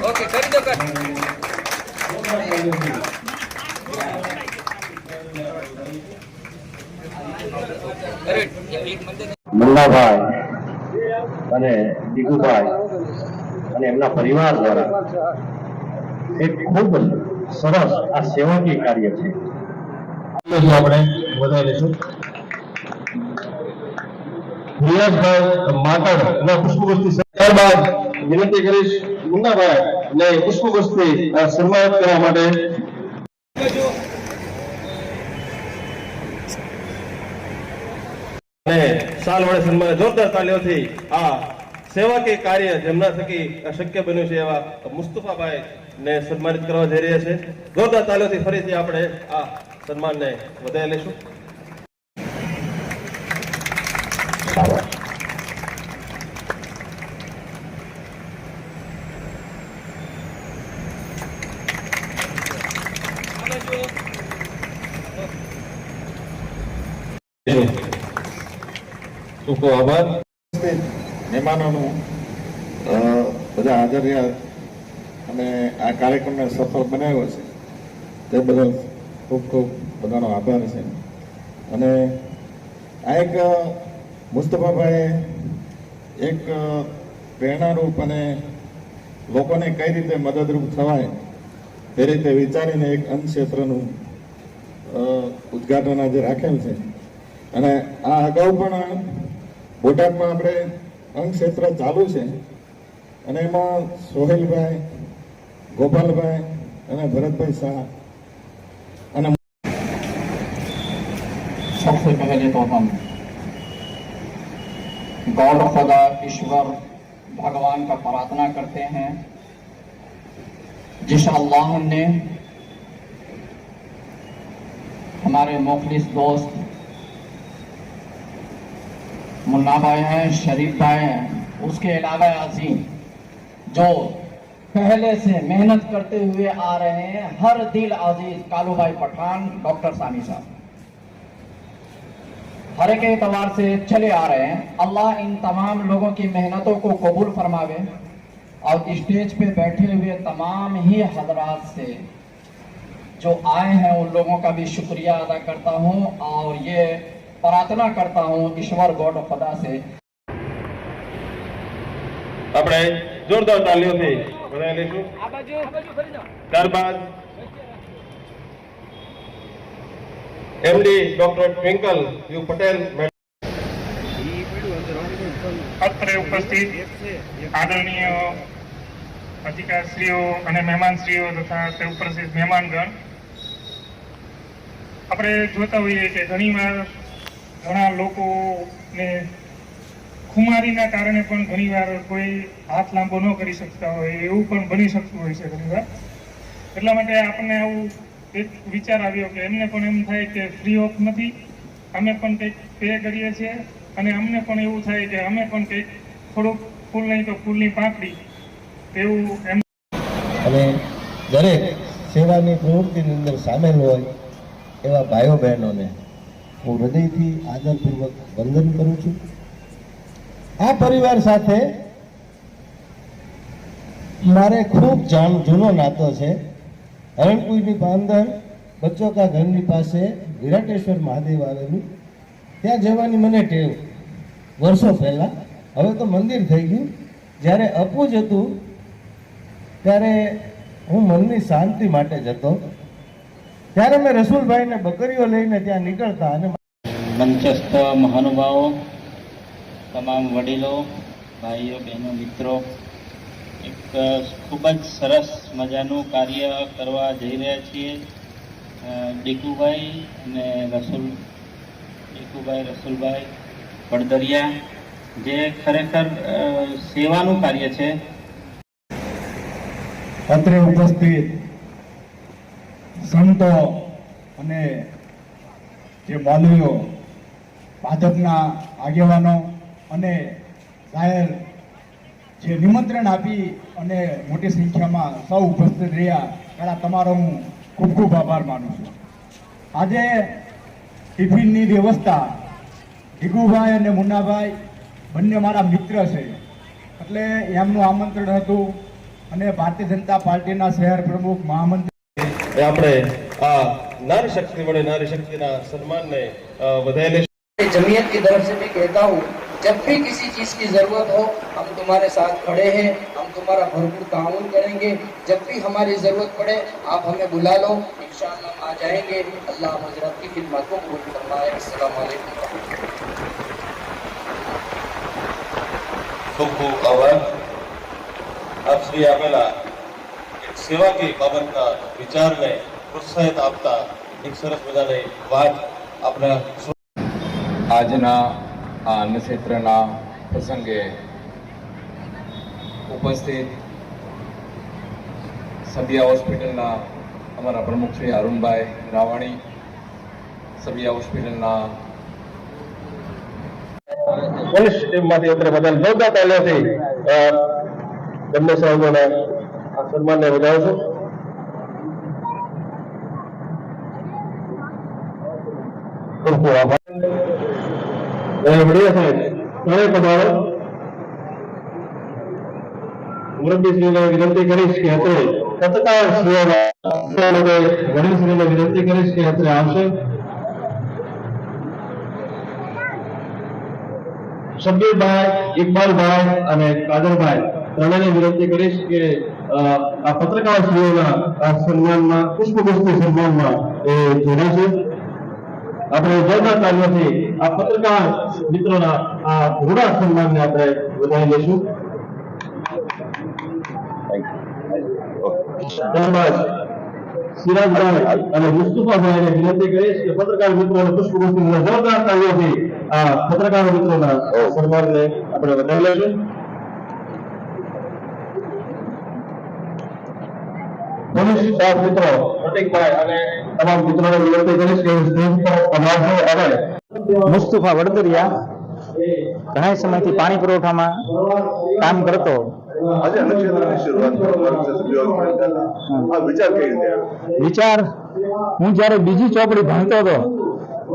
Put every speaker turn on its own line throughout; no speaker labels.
Okay કરી દો કર
મુલ્લાભાઈ અને દીગુભાઈ અને એમના પરિવાર દ્વારા એક ખૂબ સરસ આ સેવાકીય કાર્ય છે. આપણે વધારે લઈશું રિયાઝભાઈ માકડ અને પુષ્પગુસ્તી. ત્યારબાદ વિનંતી કરીશ મુન્નાભાઈ અને પુષ્પગુસ્તી સન્માનિત કરવા માટે. અને સાલ વડે સન્માન જોરદાર તાલીઓથી આ સેવાકીય કાર્ય જેમના થકી શક્ય બન્યું છે એવા મુસ્તફાભાઈ ને સન્માનિત કરવા જઈ રહ્યા છે. જોરદાર તાલીઓથી ફરીથી આપણે આ સન્માનને વધારી લઈશું.
ટૂંકો આભાર. મહેમાનોનું બધા હાજર રહ્યા અને આ કાર્યક્રમને સફળ બનાવ્યો છે તે બદલ ખૂબ ખૂબ બધાનો આભાર છે. અને આ એક મુસ્તફાભાઈએ એક પ્રેરણારૂપ અને લોકોને કઈ રીતે મદદરૂપ થવાય તે રીતે વિચારીને એક અન્ન ક્ષેત્રનું ઉદ્ઘાટન આજે રાખેલ છે. અને આ અગાઉ પણ બોટાદમાં આપણે અંગ ક્ષેત્ર ચાલુ છે અને એમાં સોહેલભાઈ, ગોપાલભાઈ અને ભરતભાઈ શાહ અને
सबसे पहले तो हम गॉड खुदा ईश्वर भगवान का प्रार्थना करते हैं जिस अल्लाह ने हमारे मुखलिस दोस्त मुन्ना भाई हैं, शरीफ भाई हैं, उसके अलावा अजीम जो पहले से मेहनत करते हुए आ रहे हैं, हर दिल अजीज कालू भाई पठान, डॉक्टर सानी साहब हर एक एतबार से चले आ रहे हैं. अल्लाह इन तमाम लोगों की मेहनतों को कबूल फरमावे और स्टेज पे बैठे हुए तमाम ही हजरात से जो आए हैं उन लोगों का भी शुक्रिया अदा करता हूं और ये प्रार्थना करता हूं ईश्वर गॉड खुदा से.
આપણે જોરદાર તાલીઓથી વધારી લઈશું. ત્યારબાદ MD doctor twinkle you Patel.
અત્રે ઉપસ્થિત આદરણીય અધિકારીશ્રીઓ અને મહેમાનશ્રીઓ તથા તે ઉપસ્થિત મહેમાનગણ, આપણે જોતા હોઈએ કે ઘણીવાર ઘણા લોકોને ખુમારીના કારણે પણ ઘણીવાર કોઈ હાથ લાંબો ન કરી શકતા હોય એવું પણ બની શકતું હોય છે ઘણીવાર. એટલા માટે આપણને આવું એક વિચાર આવ્યો કે એમને પણ એમ થાય કે ફ્રી ઓફ નથી, અમે પણ કંઈક પે કરીએ છીએ અને અમને પણ એવું થાય કે અમે પણ કંઈક થોડુંક ફૂલ નહીં તો ફૂલની પાંખડી એવું એમ.
અને દરેક સેવાની પ્રવૃત્તિની અંદર સામેલ હોય એવા ભાઈઓ બહેનોને હું હૃદયથી આદરપૂર્વક વંદન કરું છું. આ પરિવાર સાથે મારે ખૂબ જૂનો નાતો છે. હરણકુઈની અંદર બચ્ચોકા ઘરની પાસે વિરાટેશ્વર મહાદેવ આવેલું, ત્યાં જવાની મને ટેવ વર્ષો પહેલા. હવે તો મંદિર થઈ ગયું. જ્યારે અપૂજ હતું ત્યારે હું મનની શાંતિ માટે જતો. ત્યારે મેં રસુલભાઈને બકરીઓ લઈને ત્યાં નીકળતા. અને
મંચસ્થ મહાનુભાવો, તમામ વડીલો, ભાઈઓ બહેનો, મિત્રો, એક ખૂબ જ સરસ મજાનું કાર્ય કરવા જઈ રહ્યા છીએ. ડીકુભાઈ અને રસુલભાઈ પડદરિયા, જે ખરેખર સેવાનું કાર્ય છે.
અત્રે ઉપસ્થિત સંતો અને જે મૌલવીઓ, ભાજપના આગેવાનો અને જાહેર જે નિમંત્રણ આપી અને મોટી સંખ્યામાં સૌ ઉપસ્થિત રહ્યા, એના તમારો હું ખૂબ ખૂબ આભાર માનું છું. આજે ટિફિનની વ્યવસ્થા ભીગુભાઈ અને મુન્નાભાઈ બંને મારા મિત્ર છે, એટલે એમનું આમંત્રણ હતું અને ભારતીય જનતા પાર્ટીના શહેર પ્રમુખ મહામંત્રી
આપણે આ નારી શક્તિ વડે નારી શક્તિના સન્માનને વધાઈ લઈશું।
जमीयत की तरफ से भी कहता हूँ, जब भी किसी चीज की जरूरत हो हम तुम्हारे साथ खड़े हैं, हम तुम्हारा भरपूर ताउन करेंगे। जब भी हमारी जरूरत पड़े आप हमें बुला लो, इंशाअल्लाह हम आ जाएंगे। अल्लाह हजरत की खिदमत को कबूल फरमाए। अस्सलाम वालेकुम।
ખૂબ ખૂબ આભાર। આપ શ્રી આપેલા એક સેવા કી બાબતના વિચારને પ્રોત્સાહિત આપતા એક સરસ મજાની વાત આપણા
આજના આ અન્નક્ષેત્રના પ્રસંગે ઉપસ્થિત સબિયા હોસ્પિટલના અમારા પ્રમુખ શ્રી અરુણભાઈ રાવાણી, સબિયા હોસ્પિટલના
પોલીસ ટીમમાંથી અત્રે બદલ જોરદાર તાલીઓથી બંને સાહેબોને આ સન્માનને વધાવું છું। ખૂબ ખૂબ આભાર। વડીલ સાહેબ ઘરે પધારો। મુરબ્બીશ્રીને વિનંતી કરીશ કે અત્રે તત્કાળ વડીલશ્રીને વિનંતી કરીશ કે અત્રે આવશે। શબ્બીરભાઈ, ઇકબાલભાઈ અને કાદરભાઈ ત્રણેયને વિનંતી કરીશ કે આ પત્રકારશ્રીઓના આ સન્માનમાં પુષ્પગુચ્છથી સન્માનમાં એ જોડાશે। આપણે જોરદાર તાલીઓથી આ પત્રકાર મિત્રોના આ રૂડા સન્માનને આપણે વધાવી લઈશું। ત્યારબાદ સિરાજભાઈ અને મુસ્તફાભાઈને વિનંતી કરીશ કે પત્રકાર મિત્રોને પુષ્પગુચ્છથી જોરદાર તાલીઓથી આ પત્રકાર મિત્રોના સન્માનને આપણે વધાવી લઈશું। પોલીસ સ્ટાફ મિત્રો પ્રતિકભાઈ અને તમામ મિત્રોને વિનંતી કરીશ કે સ્ટેજ પર પધારશો। અને
મુસ્તફા વડદરિયા ઘણા સમયથી પાણી પુરવઠામાં કામ કરતો।
આજે અન્નક્ષેત્રની શરૂઆત વિચાર કઈ રીતે
વિચાર હું જ્યારે બીજી ચોપડી ભણતો હતો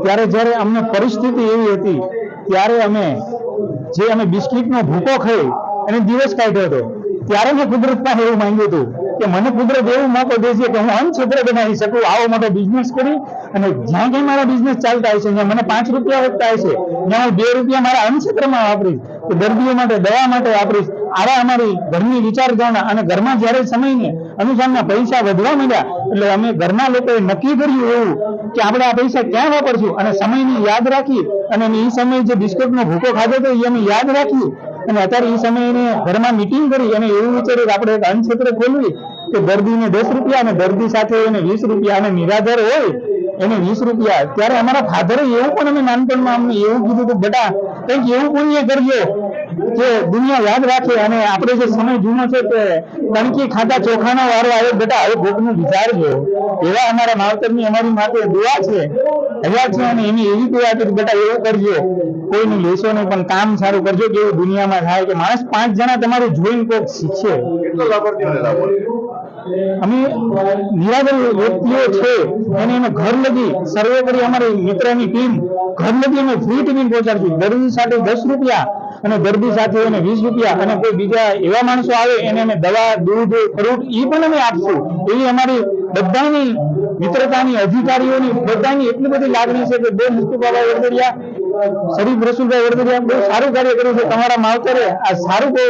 ત્યારે જ્યારે અમને પરિસ્થિતિ એવી હતી ત્યારે અમે બિસ્કિટનો ભૂકો ખાઈ અને દિવસ કાઢ્યો હતો। ત્યારે મેં કુદરત પાસે એવું માંગ્યું હતું કે મને કુદરત એવું મોકો દેશે કે હું અન્ન ક્ષેત્ર બનાવી શકું, આવો મોટો બિઝનેસ કરી અને જ્યાં ક્યાં મારા બિઝનેસ ચાલતા હશે ત્યાં મને 5 રૂપિયા વધતા હશે ત્યાં હું 2 રૂપિયા મારા અન્ન ક્ષેત્રમાં વાપરીશ, તો દર્દીઓ માટે દવા માટે વાપરીશ। આવા અમારી ઘરની વિચારધારણા અને ઘરમાં જ્યારે સમયને અનુસારના પૈસા વધવા માંડ્યા એટલે અમે ઘરના લોકોએ નક્કી કર્યું એવું કે આપણે આ પૈસા ક્યાં વાપરશું અને સમયને યાદ રાખી અને એ સમયે જે બિસ્કુટનો ભૂકો ખાધો હતો એ અમે યાદ રાખ્યું અને અત્યારે એ સમયે ઘરમાં મીટિંગ કરી અને એવું વિચાર્યું કે આપણે એક અન્ન ક્ષેત્ર ખોલવી કે દર્દીને 10 રૂપિયા અને દર્દી સાથે એને 20 રૂપિયા અને નિરાધાર હોય એને 20 રૂપિયા। ત્યારે અમારા ફાધરે એવું પણ અમે નાનપણમાં અમને એવું કીધું કે બેટા કંઈક એવું પુણ્ય કરજો કે દુનિયા યાદ રાખે અને આપણે જે સમય જૂનો છે કે કણકી ખાતા ચોખાનો વારો આવે, બેટા હવે ભોગનું વિચારજો। એવા અમારા માવતરની અમારી માટે દુઆ છે, હયાત છે અને એની એવી દુઆ કે બેટા એવું કરજો, કોઈનું લેશો નહીં પણ કામ સારું કરજો કે એવું દુનિયામાં થાય કે માણસ 5 જણા તમારું જોઈને કોઈક શીખશે।
કેટલો લાભાર્થીઓને લાભ મળ્યો?
અમે નિરાધાર વ્યક્તિઓ છે એને અમે ઘર લગી સર્વે કરી અમારી મિત્રની ટીમ ઘર લગી અમે ફ્રી ટિફિન પહોંચાડશું। દર્દી સાથે 10 રૂપિયા અને દર્દી સાથે એને 20 રૂપિયા અને કોઈ બીજા એવા માણસો આવે એને અમે દવા, દૂધ, ફ્રૂટ એ પણ અમે આપશું। એવી અમારી બધાની મિત્રતાની, અધિકારીઓની બધાની એટલી બધી લાગણી છે કે બે મુસ્તફાભાઈ વડદરિયા, શરીફ રસુલભાઈ વડદરિયા બહુ સારું કાર્ય કર્યું છે। તમારા માવતરે આ સારું બહુ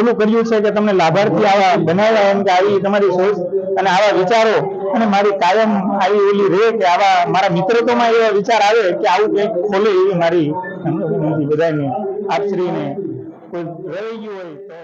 ઓલું કર્યું છે કે તમને લાભાર્થી આવા બનાવ્યા એમ કે આવી તમારી સોચ અને આવા વિચારો અને મારી કાયમ આવી ઓલી રહે કે આવા મારા મિત્રત્વમાં એવા વિચાર આવે કે આવું કંઈક ખોલે એવી મારી બધાને આપશ્રીને કોઈ રહી ગયું હોય તો